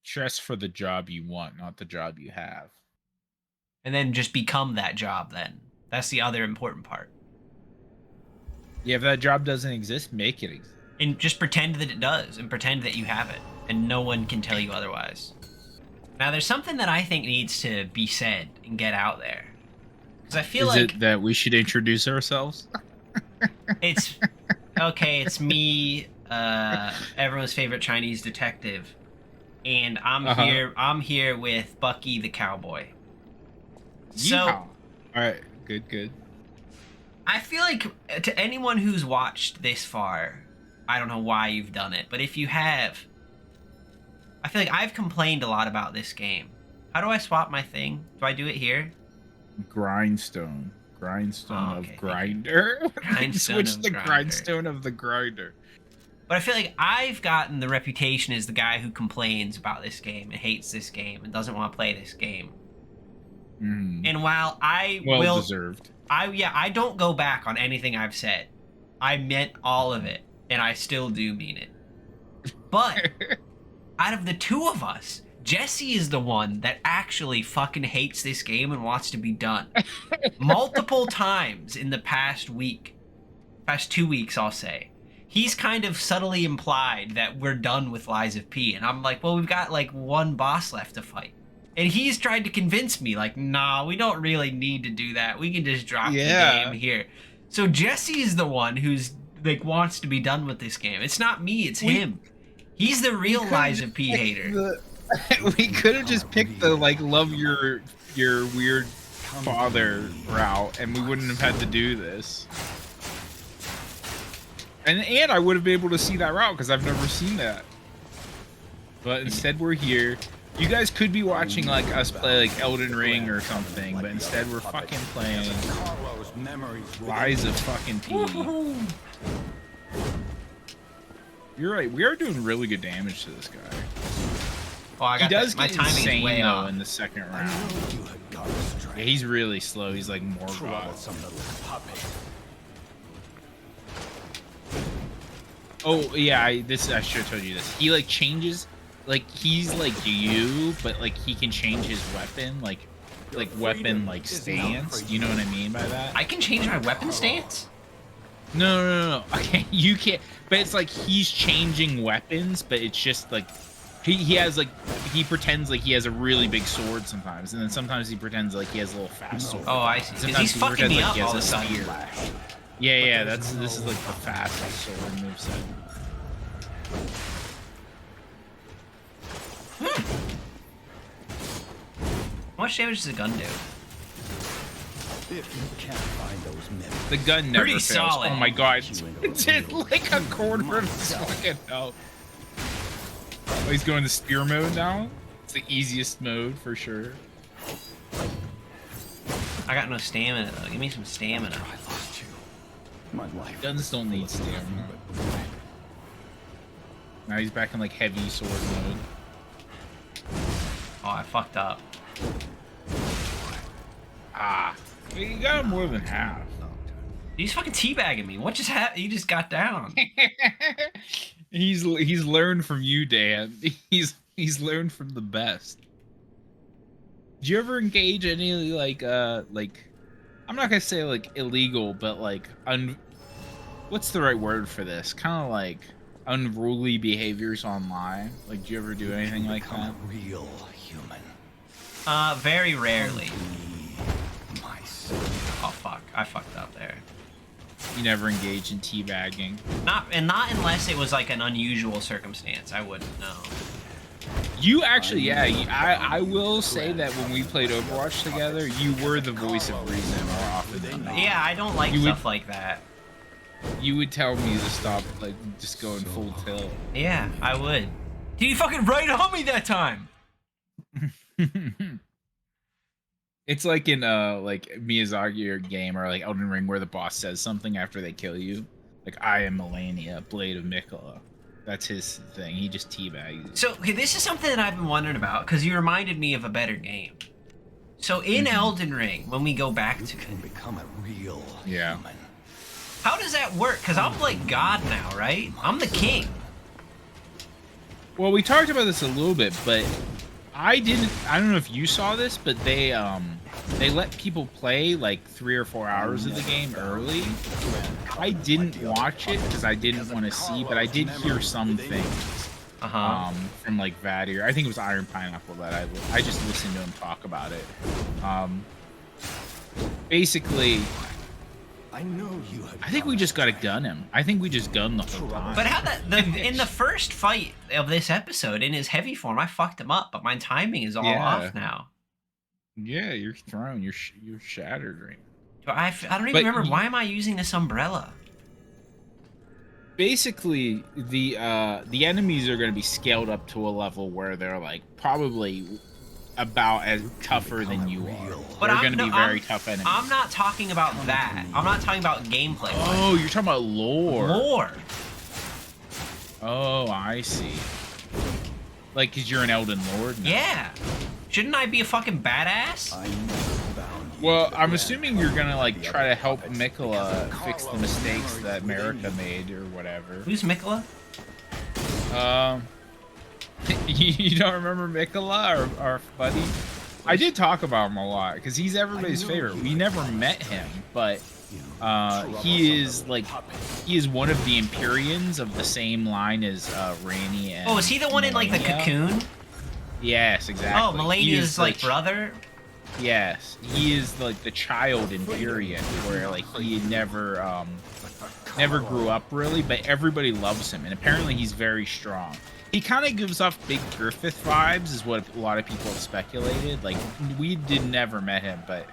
Dress for the job you want, not the job you have. And then just become that job then. That's the other important part. Yeah, if that job doesn't exist, make it exist. And just pretend that it does and pretend that you have it and no one can tell you otherwise. Now there's something that I think needs to be said and get out there. Because I feel Is like it that we should introduce ourselves? it's okay, it's me, everyone's favorite Chinese detective. And I'm here with Bucky the cowboy. So Yeehaw. All right, good. I feel like to anyone who's watched this far, I don't know why you've done it, but if you have, I feel like I've complained a lot about this game. How do I swap my thing? Do I do it here? Grindstone Oh, okay, of grinder. Grindstone Switch of the grinder. grindstone of the grinder. But I feel like I've gotten the reputation as the guy who complains about this game and hates this game and doesn't want to play this game. And while I will deserved. I don't go back on anything I've said. I meant all of it, and I still do mean it. But out of the two of us, Jesse is the one that actually fucking hates this game and wants to be done. Multiple times in the past 2 weeks, I'll say. He's kind of subtly implied that we're done with Lies of P, and I'm like, well, we've got like one boss left to fight. And he's tried to convince me, like, nah, we don't really need to do that. We can just drop the game here. So Jesse is the one who's like wants to be done with this game. It's not me, it's him. He's the real Lies of P hater. We could have just picked the like love your weird father route, and we wouldn't have had to do this. And I would have been able to see that route because I've never seen that. But instead, we're here. You guys could be watching like us play like Elden Ring or something, but instead we're fucking playing Lies of fucking P. You're right. We are doing really good damage to this guy. Oh, I got he does my get timing insane way though off. in the second round. Yeah, he's really slow. He's like more raw. Oh yeah, I should have told you this. He like changes, like he's like you, but like he can change his weapon, like weapon like stance. You know what I mean by that? I can change my weapon stance? No. Okay, you can't. But it's like he's changing weapons, but it's just like he has like he pretends like he has a really big sword sometimes, and then sometimes he pretends like he has a little fast sword. Oh, I see. Sometimes He's he fucking me pretends up he has all of a a sudden. spear. Yeah, this is like the fastest sword moveset. How much damage does the gun do? If you can't find those mimics, The gun never Pretty fails. solid. Oh my god, it's just like a quarter of his fucking health. Oh, he's going to spear mode now. It's the easiest mode for sure. I got no stamina though. Give me some stamina. I lost you. My life. Guns don't need stamina. Now he's back in like heavy sword mode. Oh, I fucked up. Ah, you got him more than half. He's fucking teabagging me. What just happened? He just got down. He's learned from you, Dan. He's learned from the best. Did you ever engage any like I'm not gonna say like illegal, but like what's the right word for this? Kind of like unruly behaviors online. Like, do you ever do anything like that? Real human. Very rarely. Myself. Oh fuck, I fucked up there. You never engage in teabagging. Not unless it was like an unusual circumstance. I wouldn't know. You actually, yeah, I will say that when we played Overwatch together, you were the voice of reason more often than not. Yeah, I don't like stuff like that. You would tell me to stop, like, just going full tilt. Yeah, I would. Did you fucking right on me that time? It's like in like Miyazaki or game or like Elden Ring where the boss says something after they kill you. Like, I am Melania, Blade of Mikola. That's his thing. He just teabags. So, okay, this is something that I've been wondering about, because you reminded me of a better game. So, in Elden Ring, when we go back to it, Become a real Yeah. human. how does that work? Because I'm like God now, right? I'm the king. Well, we talked about this a little bit, but I don't know if you saw this, but they let people play like 3 or 4 hours of the game early. I didn't watch it because I didn't want to see, but I did hear some things from like Vadir. I think it was Iron Pineapple that I just listened to him talk about it. Basically, I think we just gotta gun him. I think we just gun the whole time. But how in the first fight of this episode, in his heavy form, I fucked him up, but my timing is all off now. Yeah, you're thrown. You're shattered right now. I don't even remember, why am I using this umbrella? Basically, the enemies are going to be scaled up to a level where they're like probably about as tougher than you are. But they're going to be very tough enemies. I'm not talking about that. I'm not talking about gameplay. Oh, you're talking about lore. Lore. Oh, I see. Like, because you're an Elden Lord now. Yeah. Shouldn't I be a fucking badass? Well, I'm assuming you're gonna like try to help Mikola fix the mistakes that Marika made or whatever. Who's Mikola? You don't remember Mikola, our buddy? I did talk about him a lot because he's everybody's favorite. We never met him, but he is one of the Empyreans of the same line as Ranni and. Oh, is he the one in like the cocoon? Yes, exactly. Oh, Melania's like brother? Yes, he is like the child Empyrean, where like he never grew up really, but everybody loves him, and apparently he's very strong. He kind of gives off big Griffith vibes, is what a lot of people have speculated. Like, we never met him, but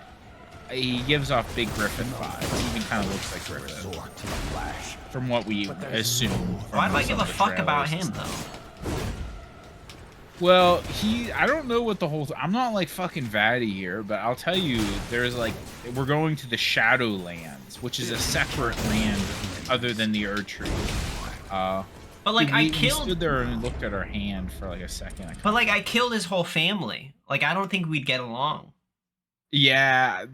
he gives off big Griffin vibes. He even kind of looks like Griffin, from what we assume. Why do I give a fuck about him though? Well, I don't know what the whole. I'm not like fucking Vaddy here, but I'll tell you, there's like, we're going to the Shadowlands, which is a separate land other than the Erdtree. But like, we stood there and looked at our hand for like a second. But like, I killed his whole family. Like, I don't think we'd get along. Yeah,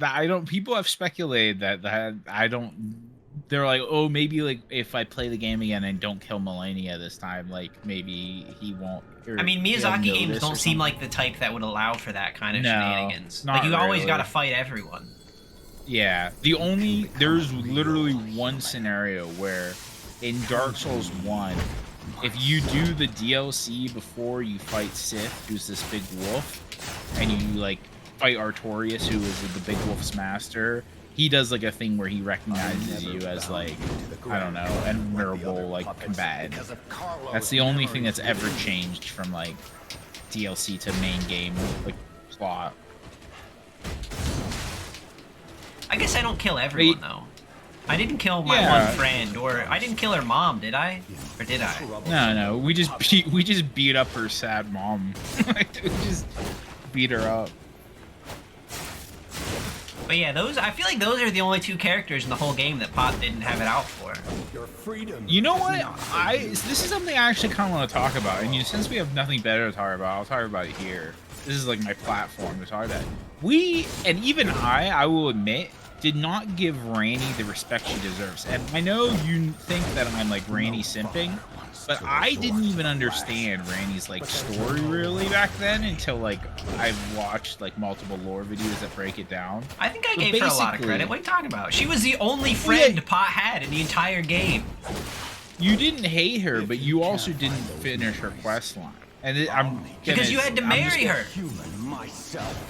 people have speculated that I don't. They're like, oh, maybe like if I play the game again and don't kill Melania this time, like maybe he won't. I mean, Miyazaki games don't seem like the type that would allow for that kind of shenanigans. Like, you always gotta fight everyone. Yeah, there's literally one scenario where in Dark Souls 1, if you do the DLC before you fight Sith, who's this big wolf, and you like fight Artorias, who is the big wolf's master, he does like a thing where he recognizes you as like, I don't know, an honorable like combatant. That's the only thing that's ever changed from like DLC to main game like plot. I guess I don't kill everyone though. I didn't kill my one friend, or I didn't kill her mom, did I? Or did I? No, we just beat up her sad mom. We just beat her up. But yeah, I feel like those are the only two characters in the whole game that Pot didn't have it out for. You know what? This is something I actually kind of want to talk about, and since we have nothing better to talk about, I'll talk about it here. This is like my platform to talk about. We, and even I will admit, did not give Ranni the respect she deserves. And I know you think that I'm like Ranni simping, but I didn't even understand Ranni's like story really back then until like I've watched like multiple lore videos that break it down. I think I gave her a lot of credit. What are you talking about? She was the only friend Pot had in the entire game. You didn't hate her, but you also didn't finish her quest line. And because you had to marry her.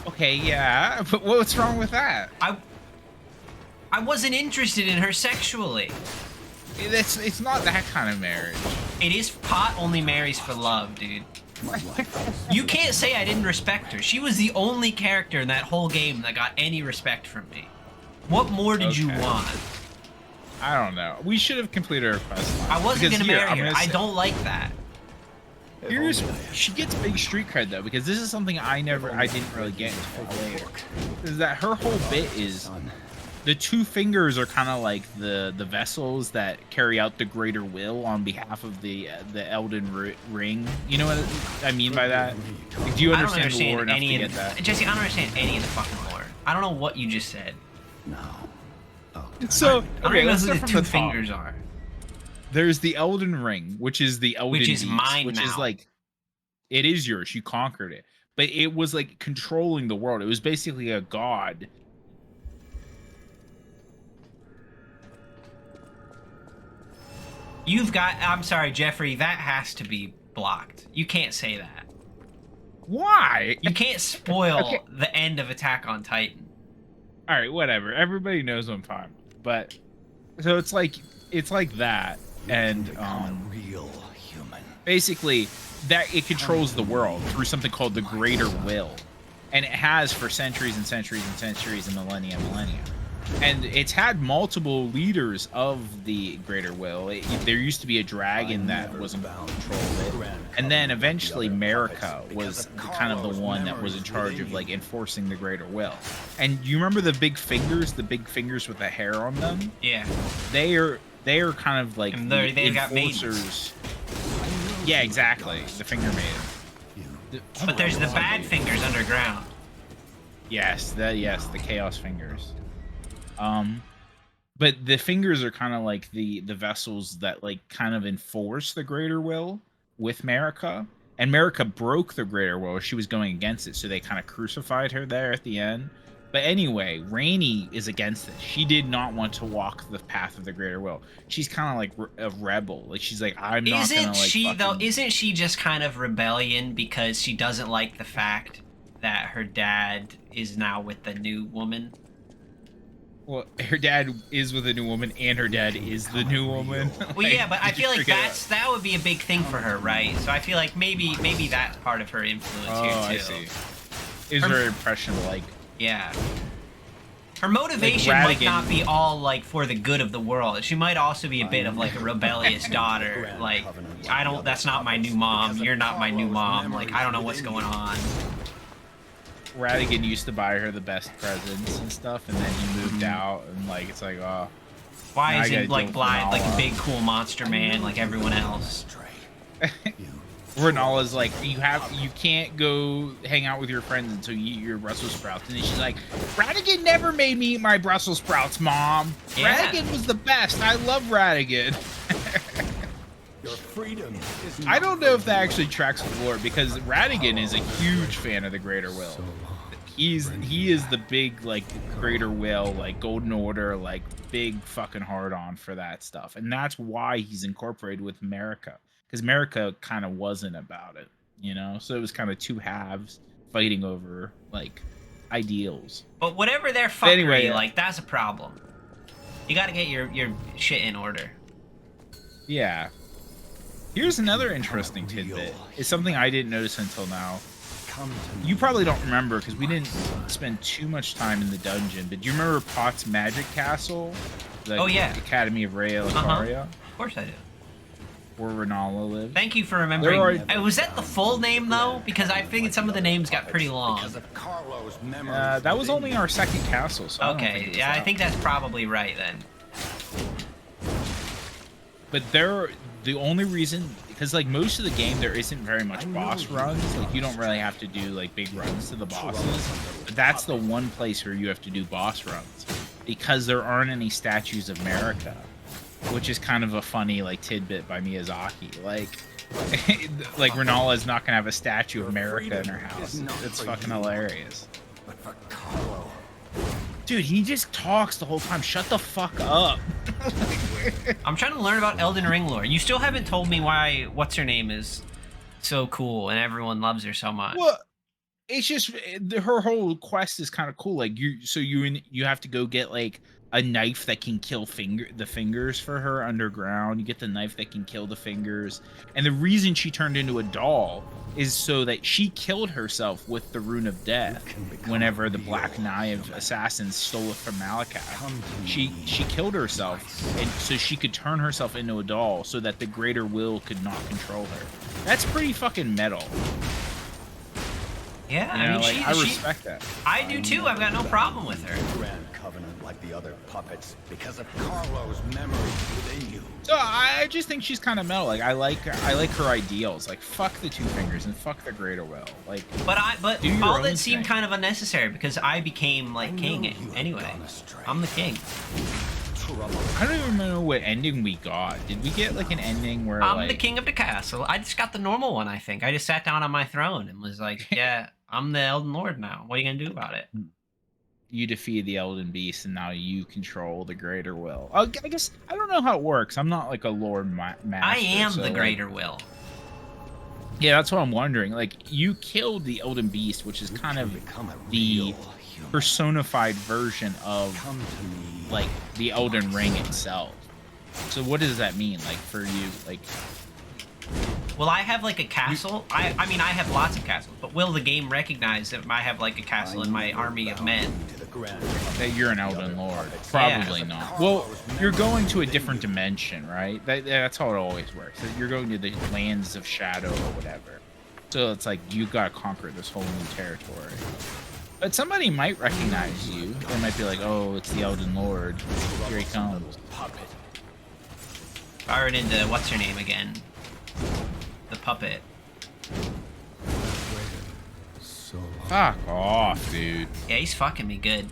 Okay, yeah, but what's wrong with that? I wasn't interested in her sexually. It's not that kind of marriage. It is. Pot only marries for love, dude. You can't say I didn't respect her. She was the only character in that whole game that got any respect from me. What more did you want? I don't know. We should have completed her quest line. I wasn't gonna marry her. I don't like that. She gets big street cred though, because this is something I didn't really get until later. Is that her whole bit is the two fingers are kind of like the vessels that carry out the greater will on behalf of the Elden Ring. You know what I mean by that? Like, do you understand the lore enough to get that? Jesse, I don't understand any of the fucking lore. I don't know what you just said. No. So okay, let's start who the from two the top. fingers are. There's the Elden Ring, which is the Elden Beast, Mind which Mouth. is like It is yours. You conquered it. But it was like controlling the world. It was basically a god. I'm sorry, Jeffrey, that has to be blocked. You can't say that. Why? You can't spoil Okay. the end of Attack on Titan. All right, whatever. Everybody knows what I'm talking about. But so it's like that, and Become a real human. basically that it controls the world through something called the greater will, and it has for centuries and centuries and centuries and millennia and millennia. And it's had multiple leaders of the greater will. There used to be a dragon that was in control of it, and then eventually America was kind of the one that was in charge of like enforcing the greater will. And you remember the big fingers with the hair on them? Yeah. They are kind of like And the they've got enforcers. Yeah, exactly. The finger maiden. But there's the bad fingers underground. Yes, the chaos fingers. But the fingers are kind of like the vessels that like kind of enforce the greater will with Marika. And Marika broke the greater will. She was going against it, so they kind of crucified her there at the end. But anyway, Ranni is against it. She did not want to walk the path of the greater will. She's kind of like a rebel. Like she's like, I'm not gonna like. Isn't she just kind of rebellion because she doesn't like the fact that her dad is now with the new woman? Well, her dad is with a new woman, and her dad is the new woman. Well, yeah, but I feel like that would be a big thing for her, right? So I feel like maybe that's part of her influence here too. I see. It was very impressionable, like. Yeah. Her motivation Like might not be all like for the good of the world. She might also be a bit of like a rebellious daughter. Like, that's not my new mom. You're not my new mom. Like, I don't know what's going on. Radigan used to buy her the best presents and stuff, and then he moved out, and like it's like, oh, why is he like blind, like a big cool monster man like everyone else? Renala's like, you can't go hang out with your friends until you eat your Brussels sprouts, and then she's like, Radigan never made me eat my Brussels sprouts, Mom. Yeah. Radigan was the best. I love Radigan. Your freedom is I don't know if that actually tracks with lore, because Radigan is a huge fan of the Greater Will. He is the big like Greater Will, like Golden Order, like big fucking hard on for that stuff, and that's why he's incorporated with Marika, because Marika kind of wasn't about it, you know. So it was kind of two halves fighting over like ideals. But whatever their fuckery, anyway, like that's a problem. You got to get your shit in order. Yeah. Here's another interesting tidbit. It's something I didn't notice until now. You probably don't remember because we didn't spend too much time in the dungeon, but do you remember Pot's Magic Castle? The Academy of Rhea Lucaria? Of course I do. Where Renala lived? Thank you for remembering. Was that the full name though? Because I figured some of the names got pretty long. That was only our second castle. So okay, yeah, I think that's probably right then. But the only reason, because like most of the game there isn't very much boss runs, like you don't really have to do like big runs to the bosses, but that's the one place where you have to do boss runs, because there aren't any statues of Marika, which is kind of a funny like tidbit by Miyazaki. Like Renala is not gonna have a statue of Marika in her house. It's fucking hilarious. But for Carlo. Dude, he just talks the whole time. Shut the fuck up. I'm trying to learn about Elden Ring lore. You still haven't told me why what's her name is so cool and everyone loves her so much. Well, it's just her whole quest is kind of cool. Like you have to go get like a knife that can kill the fingers for her underground. You get the knife that can kill the fingers, and the reason she turned into a doll is so that she killed herself with the Rune of Death whenever the Black Knife assassins stole it from Malachi. She killed herself, and so she could turn herself into a doll so that the Greater Will could not control her. That's pretty fucking metal. Yeah, I mean, I respect that. I do too. I've got no problem with her. Grand Covenant like the other puppets because of Carlo's memory within you. So I just think she's kind of metal. Like I like her ideals. Like fuck the two fingers and fuck the Greater Will. Like, but all that seemed kind of unnecessary because I became like king anyway. I'm the king. I don't even know what ending we got. Did we get like an ending where I'm like the king of the castle. I just got the normal one, I think. I just sat down on my throne and was like, yeah, I'm the Elden Lord now. What are you going to do about it? you defeated the Elden Beast and now you control the greater will? I guess I don't know how it works. I'm not like a Lord Master. I am so, the like, greater will. yeah, that's what I'm wondering. Like, you killed the Elden Beast, which is kind of the personified version of like the Elden Ring itself. So what does that mean, like, for you? Like, Will I have like a castle? I mean, I have lots of castles, but will the game recognize that I have like a castle in my army of men? that you're an Elden Lord? Probably not. Well, you're going to a different dimension, right? That's how it always works. You're going to the lands of shadow or whatever. So it's like you gotta conquer this whole new territory. But somebody might recognize you. They might be like, "Oh, it's the Elden Lord. Here he comes." Fired into what's her name again? The puppet. Fuck off, dude. Yeah, he's fucking me good.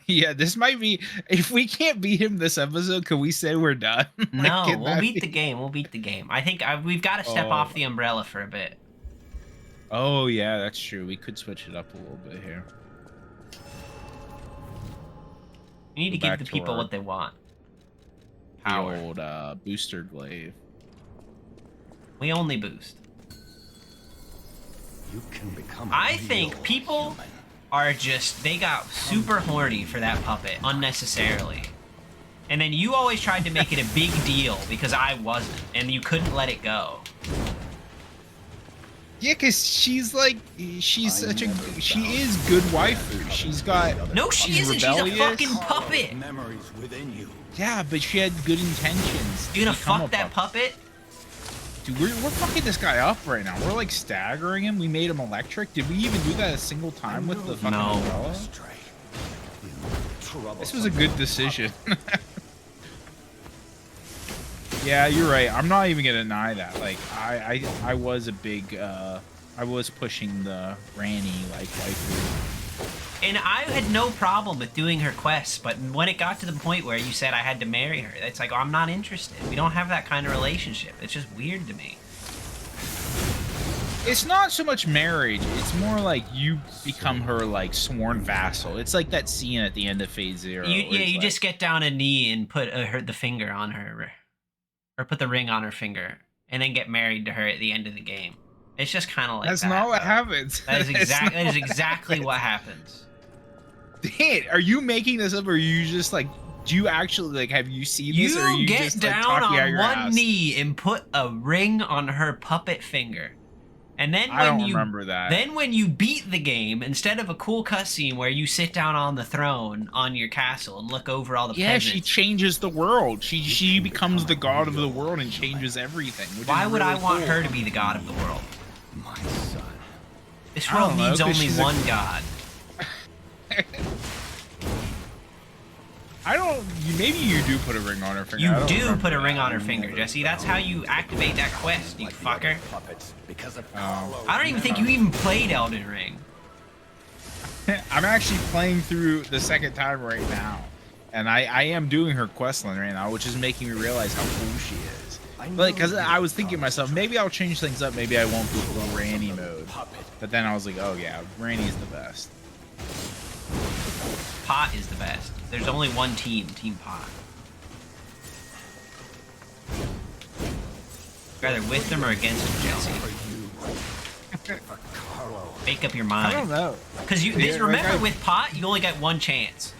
Yeah, this might be. If we can't beat him this episode, can we say we're done? Like, No, can we'll that beat be- the game. We'll beat the game. I think we've got to step off the umbrella for a bit. Oh yeah, that's true. We could switch it up a little bit here. We need to Go give back the to people our- what they want. The Power. old booster glaive. We only boost. You can become I think people are just, they got super horny for that puppet unnecessarily. And then you always tried to make it a big deal because I wasn't, and you couldn't let it go. Yeah, cause she's like, she is good waifu. She's got. No, she she's isn't. She's a rebellious. fucking puppet. memories within you. Yeah, but she had good intentions. You gonna to become fuck a that puppet? Dude, we're fucking this guy up right now. We're like staggering him. We made him electric. Did we even do that a single time with the fucking No. umbrella? This was a good decision. Yeah, you're right. I'm not even gonna deny that. Like, I was a big I was pushing the Ranni like waifu. And I had no problem with doing her quests, but when it got to the point where you said I had to marry her, it's like, oh, I'm not interested. We don't have that kind of relationship. It's just weird to me. It's not so much marriage. It's more like you become her like sworn vassal. It's like that scene at the end of Phase Zero. You just get down a knee and put the finger on her, or put the ring on her finger, and then get married to her at the end of the game. It's just kind of like that's that, not what though. happens. That is exactly what happens. Dan, are you making this up, or are you just like? Do you actually like? Have you seen this? Or are You you get just, like, down talking out on your one ass? knee and put a ring on her puppet finger. And then I when don't you remember that. Then when you beat the game, instead of a cool cutscene where you sit down on the throne on your castle and look over all the Yeah, peasants. she changes the world. She becomes the god of the world and changes everything. Which Why is would really I want cool. her to be the god of the world? My son. This I world don't know, needs 'cause only she's a- one god. I don't. Maybe you do put a ring on her finger. You I don't do remember put a that. ring on her finger, Jesse. That's how you activate that quest, you fucker. Puppets because of I don't even think you even played Elden Ring. I'm actually playing through the second time right now, and I am doing her quest line right now, which is making me realize how cool she is. Like, because I was thinking to myself, maybe I'll change things up. Maybe I won't do full Ranni mode. But then I was like, oh yeah, Ranni's the best. Pot is the best. There's only one team, Team Pot. Either with them or against them, Jesse. Make up your I mind. don't know. Because you Yeah, remember like with Pot, you only got one chance.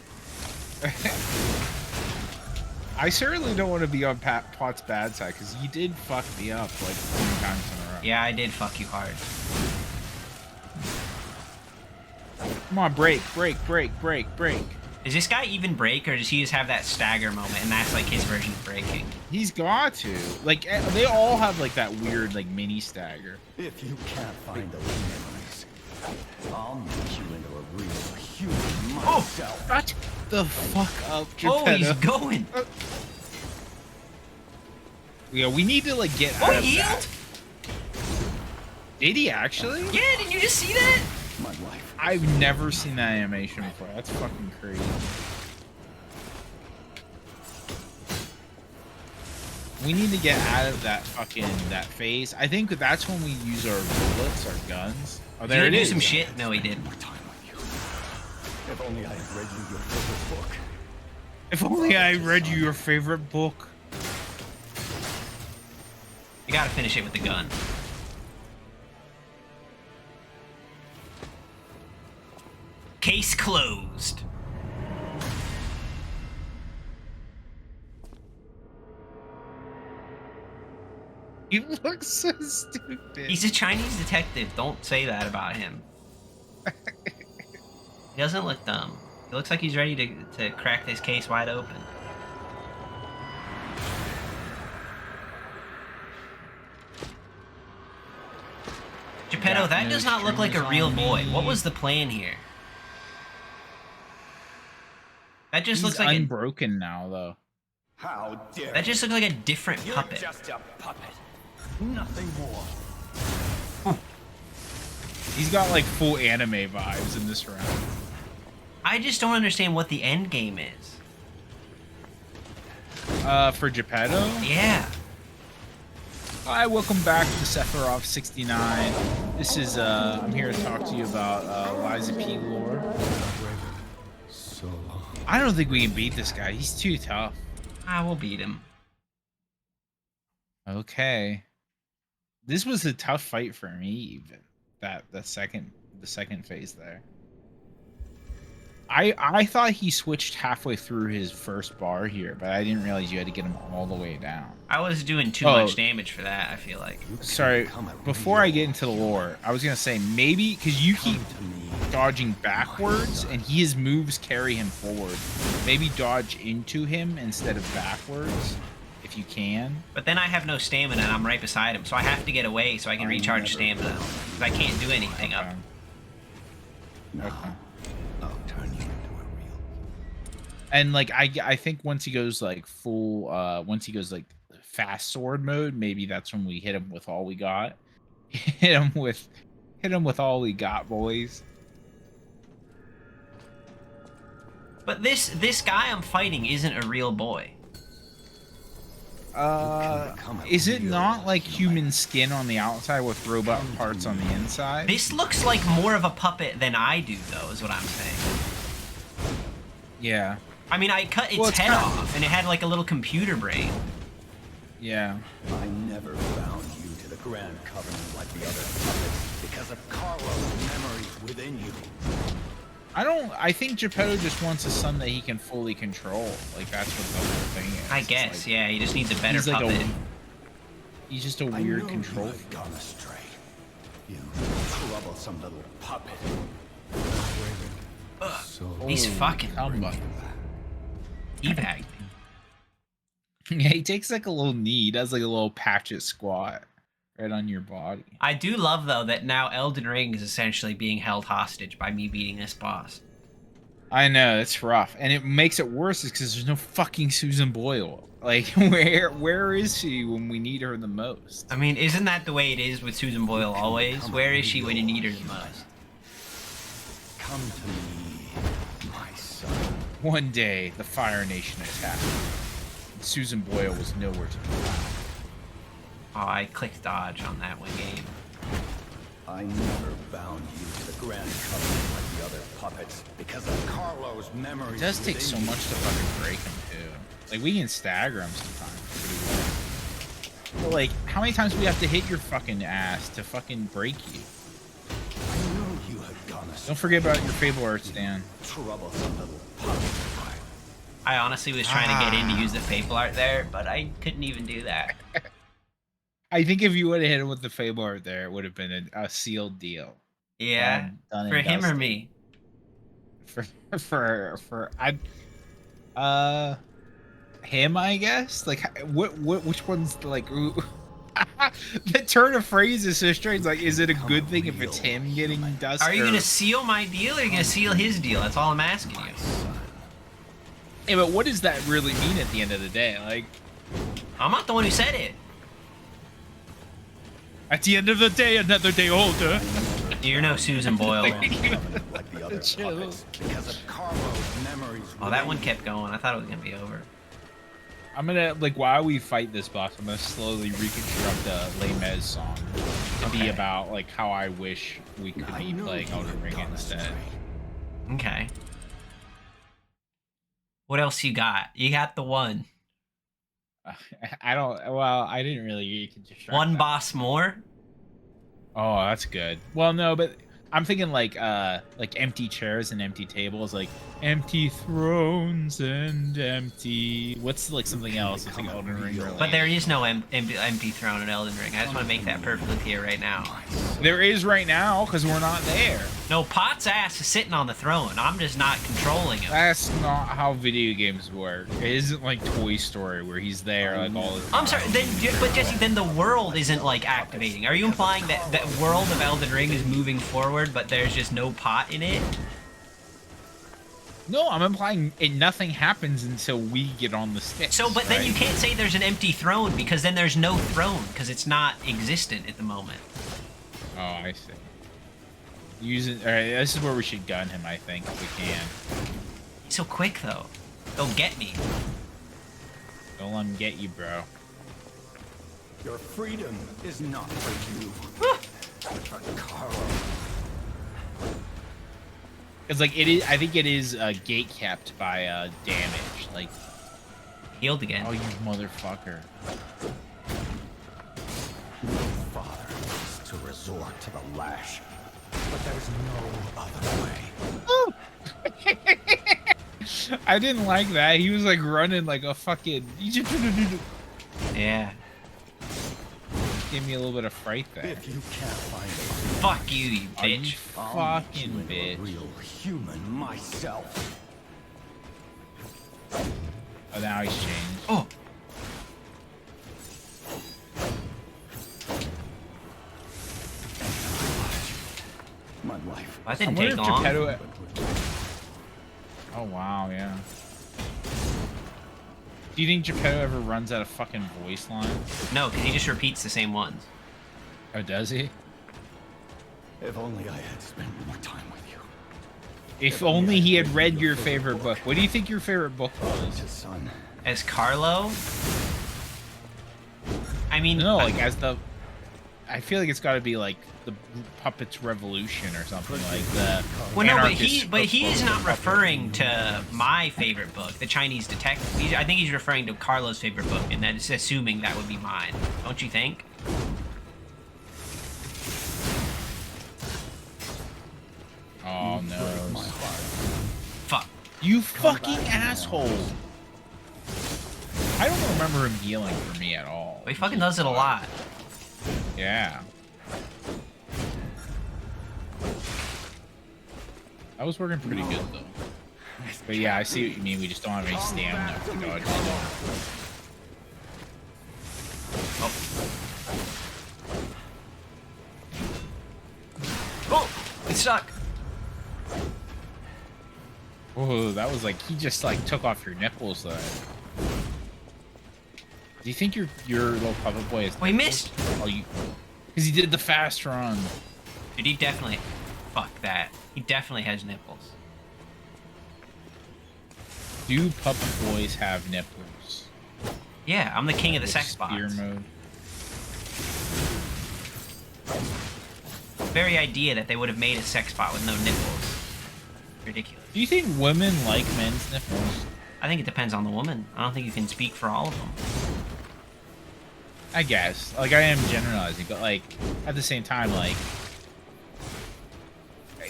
I certainly don't want to be on Pot's bad side because he did fuck me up like 3 times in a row. Yeah, I did fuck you hard. Come on, break. Does this guy even break, or does he just have that stagger moment, and that's like his version of breaking? He's got to. Like, they all have like that weird like mini stagger. If you can't find those memories, I'll make you into a real human myself. Shut the fuck up, Oh, he's Geppetto. going. Yeah, we need to like get Oh, out of he that. healed? Did he actually? Yeah, did you just see that? My life. I've never seen that animation before. That's fucking crazy. We need to get out of that phase. I think that's when we use our bullets, our guns. Oh, there Did it he do is. some shit? No, he didn't. If only I had read you your favorite book. If only I read you your favorite book. You gotta finish it with the gun. Case closed. He looks so stupid. He's a Chinese detective. Don't say that about him. He doesn't look dumb. He looks like he's ready to crack this case wide open. Geppetto, that does not look like a real boy. What was the plan here? That just looks like unbroken now, though. How dare that just looks like a different You're puppet. just a puppet. Nothing more. He's got like full anime vibes in this round. I just don't understand what the end game is. For Geppetto? Yeah. Hi, welcome back to Sephiroth 69. This is I'm here to talk to you about Liza P. lore. So long. I don't think we can beat this guy. He's too tough. I will beat him. Okay. This was a tough fight for me, even the second phase there. I thought he switched halfway through his first bar here, but I didn't realize you had to get him all the way down. I was doing too much damage for that, I feel like. Sorry, before I get into the lore, I was gonna say maybe because you keep dodging backwards and his moves carry him forward. Maybe dodge into him instead of backwards if you can. But then I have no stamina and I'm right beside him, so I have to get away so I can recharge stamina. Because I can't do anything up. Okay. I'll turn you into a real. And like I think once he goes like full once he goes like fast sword mode, maybe that's when we hit him with all we got. hit him with all we got, boys. But this guy I'm fighting isn't a real boy. Is it not like human skin on the outside with robot parts on the inside? This looks like more of a puppet than I do, though, is what I'm saying. Yeah. I mean, I cut its head off, and it had like a little computer brain. Yeah. I never bound you to the Grand Covenant like the other puppets because of Carlo's memories within you. I think Geppetto just wants a son that he can fully control. Like that's what the whole thing is. I guess, like, yeah, he just needs a better puppet. He's just a weird I know control. You have gone astray. You troublesome little puppet. He's fucking Combo. evac. Yeah, he takes like a little knee. He does like a little patchet squat right on your body. I do love, though, that now Elden Ring is essentially being held hostage by me beating this boss. I know, it's rough. And it makes it worse because there's no fucking Susan Boyle. Like, where is she when we need her the most? I mean, isn't that the way it is with Susan Boyle always? Where is she when you need her the most? Come to me, my son. One day, the Fire Nation attacked. And Susan Boyle was nowhere to be found. Oh, I clicked dodge on that one game. I never bound you to the Grand Covenant like the other puppets because of Carlo's memories. It does take so much to fucking break him, too. Like, we can stagger him sometimes pretty well. But, like, how many times do we have to hit your fucking ass to fucking break you? I know you had gone astray. Don't forget about your Fable Arts, Dan. Troublesome little puppet. I honestly was trying to get in to use the Fable Art there, but I couldn't even do that. I think if you would have hit him with the Fable Art there, it would have been a sealed deal. Yeah, Done for and him or dusted. me? Him, I guess. Like, which one's like? The turn of phrase is so strange. Like, is it a good thing if it's him getting dusted? Are you gonna seal my deal, or are you gonna seal his deal? That's all I'm asking you. Yeah, but what does that really mean at the end of the day? Like, I'm not the one who said it. at the end of the day, another day older. You're no Susan Boyle. Like the other puppets because of Carlo's memories. Oh, that one kept going. I thought it was gonna be over. I'm gonna like while we fight this boss, I'm gonna slowly reconstruct the Les Mis song to be about like how I wish we could be playing Elden Ring instead. Okay. What else you got? You got the one. I don't. Well, I didn't really reconstruct. One that. boss more? Oh, that's good. Well, no, but I'm thinking like empty chairs and empty tables, like empty thrones and empty. What's like something else? It's like Elden Ring. But there is no empty throne in Elden Ring. I just want to make that perfectly clear right now. There is right now because we're not there. No, Pot's ass is sitting on the throne. I'm just not controlling him. That's not how video games work. It isn't like Toy Story where he's there like all the time. I'm sorry, but Jesse, then the world isn't like activating. Are you implying that the world of Elden Ring is moving forward, but there's just no Pot in it? No, I'm implying nothing happens until we get on the stick. So, but then you can't say there's an empty throne because then there's no throne because it's not existent at the moment. Oh, I see. Using. All right, this is where we should gun him. I think if we can. He's so quick though. He'll get me. Don't let him get you, bro. Your freedom is not for you. Carl. It's like it is. I think it is gate kept by damage. Like. Healed again. Oh, you motherfucker. Father is to resort to the lash, but there's no other way. I didn't like that. He was like running like a fucking. Yeah. Gave me a little bit of fright there. If you can't find it, Fuck you, you Are you bitch. fucking I'm a bitch. real human myself. Oh, now he's changed. Oh. My life. That I didn't wonder take if long. Geppetto. Oh wow, yeah. Do you think Geppetto ever runs out of fucking voice lines? No, because he just repeats the same ones. Oh, does he? If only I had spent more time with you. If only he had read your favorite book. What do you think your favorite book was? His son. As Carlo? I mean, No, like as the. I feel like it's got to be like the Puppets Revolution or something like that. well, no, but he is not referring to my favorite book, The Chinese Detective. I think he's referring to Carlo's favorite book, and that's assuming that would be mine. Don't you think? Oh no! My heart. Fuck. You fucking asshole! I don't remember him healing for me at all. But he fucking does it a lot. Yeah. That was working pretty good though. But yeah, I see what you mean. We just don't have any stamina to dodge. Oh, it's stuck. Whoa, that was like he just like took off your nipples though. Do you think your little puppet boy is? Oh, he missed. Oh, you? Because he did the fast run. Dude, he definitely. Fuck that. He definitely has nipples. Do puppet boys have nipples? Yeah, I'm the king of the With sex spear bots. mode. Very idea that they would have made a sex bot with no nipples. Ridiculous. Do you think women like men's nipples? I think it depends on the woman. I don't think you can speak for all of them. I guess. Like I am generalizing, but like at the same time, like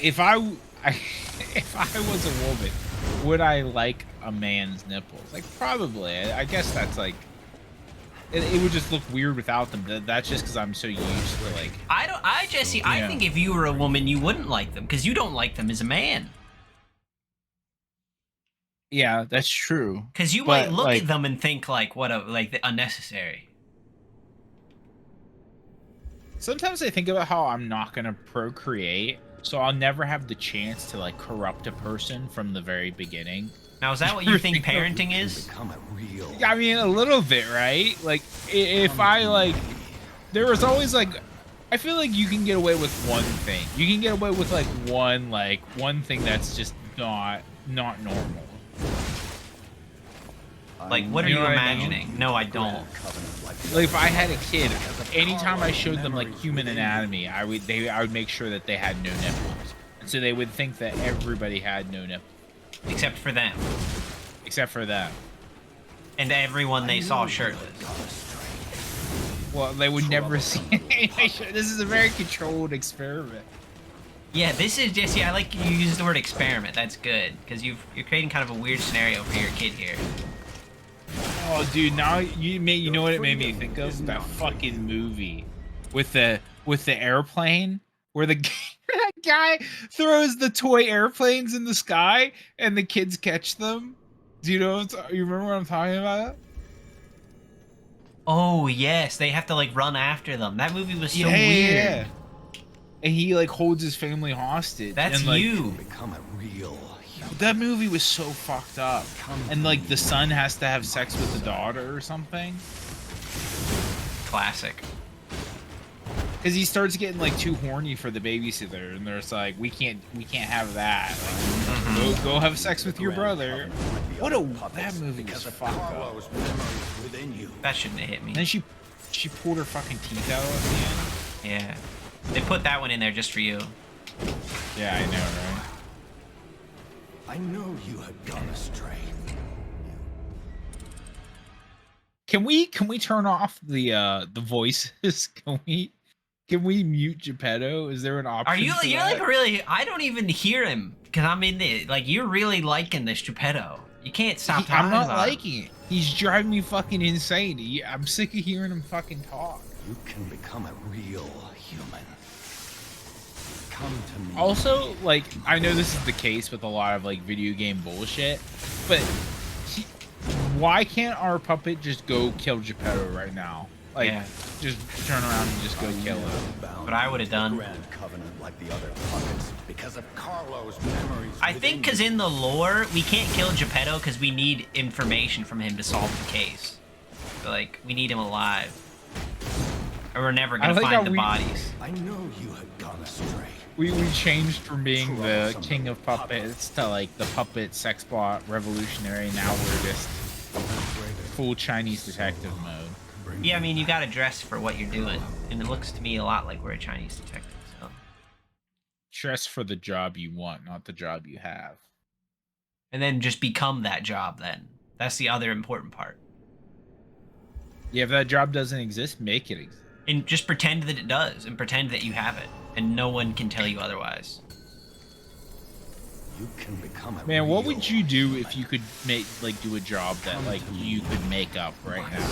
if I if I was a woman, would I like a man's nipples? Like probably. I guess that's like it would just look weird without them. That's just because I'm so used to like. Jesse, I think if you were a woman, you wouldn't like them because you don't like them as a man. Yeah, that's true. Because you But, might look like- at them and think like, unnecessary. Sometimes I think about how I'm not gonna procreate, so I'll never have the chance to like corrupt a person from the very beginning. Now, is that what you think parenting is? Become a real. I mean, a little bit, right? Like, if I like, there was always like, I feel like you can get away with one thing. You can get away with like one thing that's just not normal. Like, what are You you know what I mean? imagining? No, I don't. Like if I had a kid, anytime I showed them like human anatomy, I would make sure that they had no nipples, and so they would think that everybody had no nipples Except for them. except for them. And everyone they saw shirtless. Well, they would never see. This is a very controlled experiment. Yeah, this is Jesse. I like you use the word experiment. That's good because you're creating kind of a weird scenario for your kid here. Oh, dude, now you know what it made me think of? That fucking movie with the airplane where the that guy throws the toy airplanes in the sky and the kids catch them. Do you know? You remember what I'm talking about? Oh yes, they have to like run after them. That movie was so weird. Yeah. And he like holds his family hostage. That's and, like, you. Become a real human. That movie was so fucked up. And like the son has to have sex with the daughter or something. Classic. Because he starts getting like too horny for the babysitter, and there's like, we can't have that. Like, go have sex with your brother. That movie was fucked up. Carlos' memories within you. That shouldn't have hit me. And then she pulled her fucking teeth out at the end. Yeah. They put that one in there just for you. Yeah, I know, right? I know you had gone astray. Can we turn off the voices? Can we mute Geppetto? Is there an option? Are you? for You're that? like really? I don't even hear him because I'm in it. Like you're really liking this Geppetto. You can't stop talking I'm not about liking it. He's driving me fucking insane. I'm sick of hearing him fucking talk. You can become a real human. Come to me. Also, like, I know this is the case with a lot of like video game bullshit, but why can't our puppet just go kill Geppetto right now? Like, Yeah. just turn around and just go kill him. What I would have done. Grand Covenant like the other puppets because of Carlos' memories. I think because in the lore, we can't kill Geppetto because we need information from him to solve the case. So, like, we need him alive. Or we're never going to like find how the bodies. I know you had gone astray. We changed from being the king of puppets to like the puppet sex bot revolutionary. Now we're just full Chinese detective mode. Yeah, I mean, you got to dress for what you're doing. And it looks to me a lot like we're a Chinese detective, so. Dress for the job you want, not the job you have. And then just become that job then. That's the other important part. Yeah, if that job doesn't exist, make it exist. And just pretend that it does, and pretend that you have it. And no one can tell you otherwise. You can become a Man, what real would you do if you could do a job that like you could make up right now?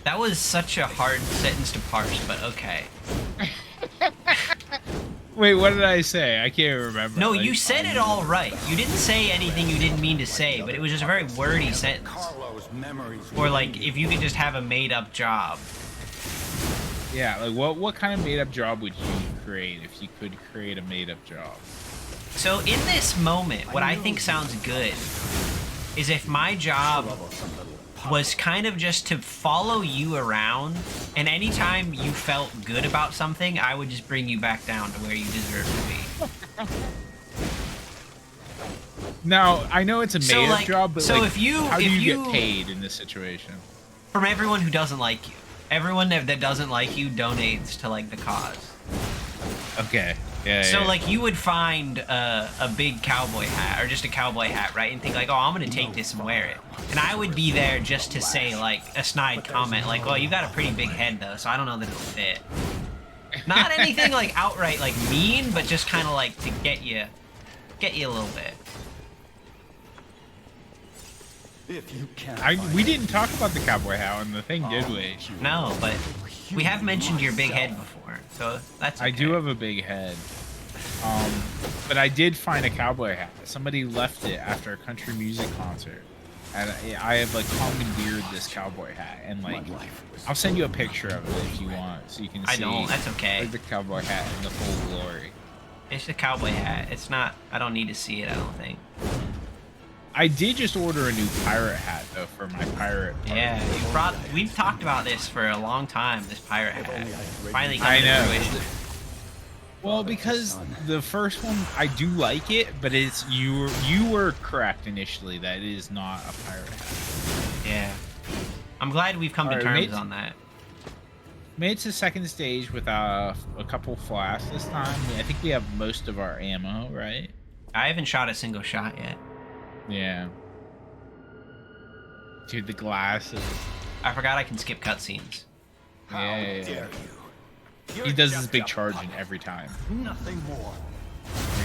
That was such a hard sentence to parse, but okay. Wait, what did I say? I can't remember. No, Like, you said it all right. You didn't say anything you didn't mean to say, but it was just a very wordy sentence. Carlos' memories Or within like, you. if you could just have a made-up job. Yeah, like what kind of made up job would you create if you could create a made up job? So in this moment, what I think sounds good is if my job was kind of just to follow you around, and anytime you felt good about something, I would just bring you back down to where you deserve to be. Now, I know it's a So, made up like- job, but so like, if you- how do if you you- get paid in this situation? From everyone who doesn't like you. Everyone that doesn't like you donates to like the cause. Okay. Yeah. So yeah. like you would find a big cowboy hat or just a cowboy hat, right? And think like, oh, I'm gonna take this and wear it. And I would be there just to say like a snide comment, like, oh, you got a pretty big head though, so I don't know that it'll fit. Not anything like outright like mean, but just kind of like to get you a little bit. If you can't we didn't talk about the cowboy hat on the thing, did we? No, but we have mentioned your big head before, so that's okay. I do have a big head. But I did find a cowboy hat. Somebody left it after a country music concert. And I have like commandeered this cowboy hat, and like I'll send you a picture of it if you want, so you can see. I don't. That's okay. Like the cowboy hat in the full glory. It's a cowboy hat. It's not. I don't need to see it. I don't think. I did just order a new pirate hat though for my pirate party. Yeah, we've talked about this for a long time. This pirate hat finally coming I know. to fruition. Well, father to because son. the first one, I do like it, but it's you were correct initially that it is not a pirate hat. Yeah. I'm glad we've come to Alright, terms mate. on that. Made it to second stage with a couple flasks this time. I think we have most of our ammo, right? I haven't shot a single shot yet. Yeah. Dude, the glasses. I forgot I can skip cutscenes. How Yeah. dare you? He does his big just a charging puppet. every time. Nothing more.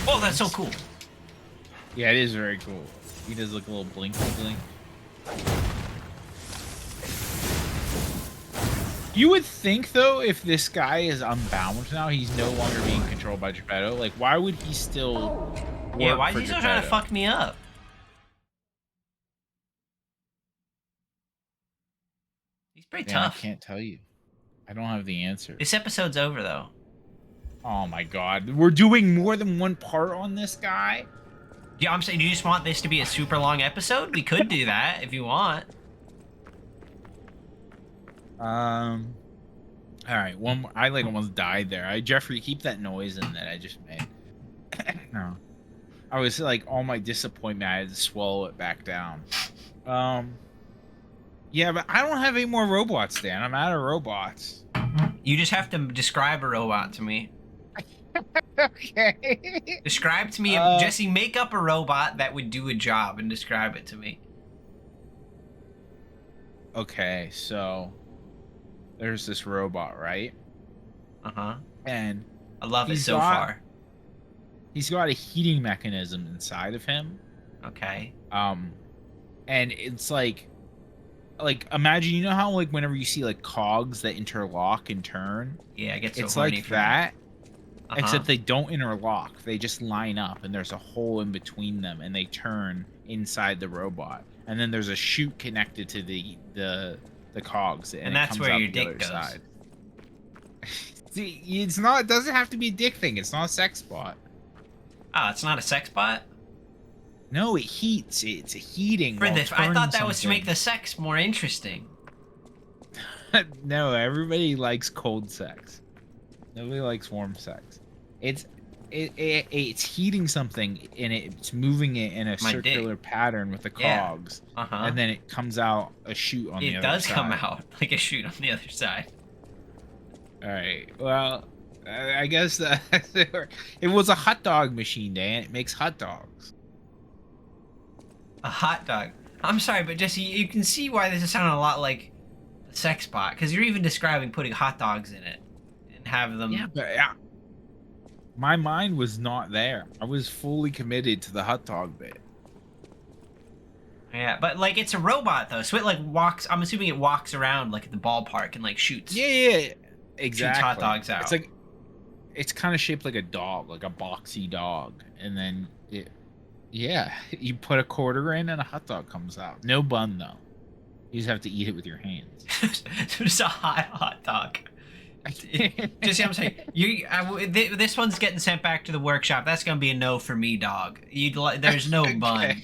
Oh, that's so cool. Yeah, it is very cool. He does like a little blinky blink. You would think, though, if this guy is unbound now, he's no longer being controlled by Geppetto. Like, why would he still Yeah, work why is for he still trying to Geppetto? fuck me up? He's pretty Man, I tough. can't tell you. I don't have the answer. This episode's over, though. Oh my god. We're doing more than one part on this guy? Yeah, I'm saying, do you just want this to be a super long episode? We could do that if you want. Alright, one more. I like almost died there. Jeffrey, keep that noise in that I just made. No. I was like, all my disappointment, I had to swallow it back down. Yeah, but I don't have any more robots, Dan. I'm out of robots. You just have to describe a robot to me. Okay. Describe to me, Jesse, make up a robot that would do a job and describe it to me. Okay, so there's this robot, right? Uh-huh. And I love it He's so got- far. he's got a heating mechanism inside of him. Okay. And it's like imagine, you know how like whenever you see like cogs that interlock and turn, Yeah, I get so it's horny like for that, Uh-huh. except they don't interlock. They just line up, and there's a hole in between them, and they turn inside the robot. And then there's a chute connected to the cogs, and, And it that's comes where out your the dick other goes. side. See, it's not. It doesn't have to be a dick thing. It's not a sex spot. Oh, it's not a sex bot? No, it heats. It's a heating. For while this, I turning thought that was to something. make the sex more interesting. No, everybody likes cold sex. Nobody likes warm sex. It's heating something and it's moving it in a My circular pattern with the Yeah. cogs, Uh-huh. and then it comes out a chute on the It other does side. come out like a shoot on the other side. All right. Well, I guess it was a hot dog machine, Dan. It makes hot dogs. A hot dog. I'm sorry, but Jesse, you can see why this is sounding a lot like a sex bot, because you're even describing putting hot dogs in it and have them. Yeah, but my mind was not there. I was fully committed to the hot dog bit. Yeah, but like it's a robot though, so it like walks. I'm assuming it walks around like at the ballpark and like shoots. Yeah, exactly. hot dogs out. It's like it's kind of shaped like a dog, like a boxy dog, and then you put a quarter in and a hot dog comes out. No bun though. You just have to eat it with your hands. So just a hot dog. Just I'm saying, this one's getting sent back to the workshop. That's gonna be a no for me, dog. There's no bun.